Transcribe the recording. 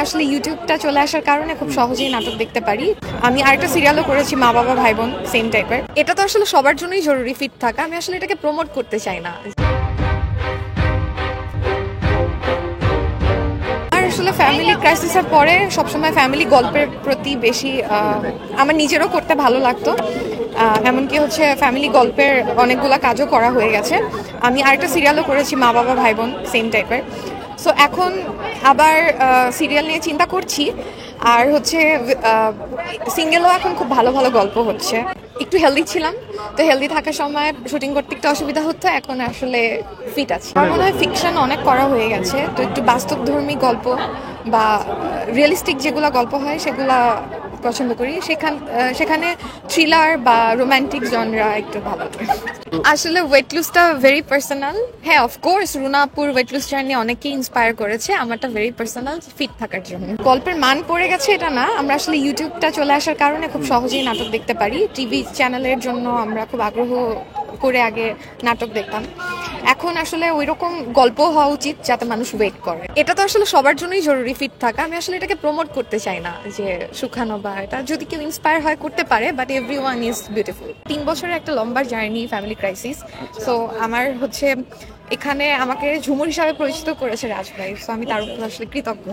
আসলে ইউটিউবটা চলে আসার কারণে খুব সহজেই নাটক দেখতে পারি। আমি আরেকটা সিরিয়ালও করেছি, মা বাবা ভাই বোন, সেম টাইপের। এটা তো আসলে সবার জন্যই জরুরি ফিট থাকা। আমি আসলে এটাকে প্রমোট করতে চাই না। আর আসলে ফ্যামিলি ক্রাইসিসের পরে সবসময় ফ্যামিলি গল্পের প্রতি বেশি আমার নিজেরও করতে ভালো লাগতো। এমনকি হচ্ছে ফ্যামিলি গল্পের অনেকগুলা কাজও করা হয়ে গেছে। আমি আরেকটা সিরিয়ালও করেছি, মা বাবা ভাই বোন, সেম টাইপের। সো এখন আবার সিরিয়াল নিয়ে চিন্তা করছি। আর হচ্ছে সিঙ্গেলও এখন খুব ভালো ভালো গল্প হচ্ছে। একটু হেলদি ছিলাম, তো হেলদি থাকার সময় শুটিং করতে একটু অসুবিধা হতো, এখন আসলে ফিট আছে। আমার মনে হয় ফিকশন অনেক করা হয়ে গেছে, তো একটু বাস্তবধর্মী গল্প বা রিয়েলিস্টিক যেগুলো গল্প হয় সেগুলা পছন্দ করি। সেখানে থ্রিলার বা রোমান্টিক জনরা একটু ভালো লাগে। আসলে ওয়েট লুজটা ভেরি পার্সোনাল। হ্যাঁ, অফকোর্স রুনাপুর ওয়েট লুজ জার্নি অনেকেই ইন্সপায়ার করেছে। আমারটা ভেরি পার্সোনাল, ফিট থাকার জন্য। গল্পের মান পড়ে গেছে এটা না, আমরা আসলে ইউটিউবটা চলে আসার কারণে খুব সহজেই নাটক দেখতে পারি। টিভি চ্যানেলের জন্য আমরা খুব আগ্রহ করে আগে নাটক দেখতাম। এখন আসলে ওই রকম গল্প হওয়া উচিত যাতে মানুষ ওয়েট করে। এটা তো আসলে সবার জন্যই জরুরি ফিট থাকা। আমি আসলে এটাকে প্রমোট করতে চাই না যে শুকানো বা এটা যদি কেউ ইন্সপায়ার হয় করতে পারে, বাট এভরিওয়ান ইজ বিউটিফুল। 3 বছরের একটা লম্বা জার্নি, ফ্যামিলি ক্রাইসিস। সো আমার হচ্ছে এখানে আমাকে ঝুমুর হিসাবে পরিচিত করেছে রাজ ভাই। সো আমি তার উপর আসলে কৃতজ্ঞ।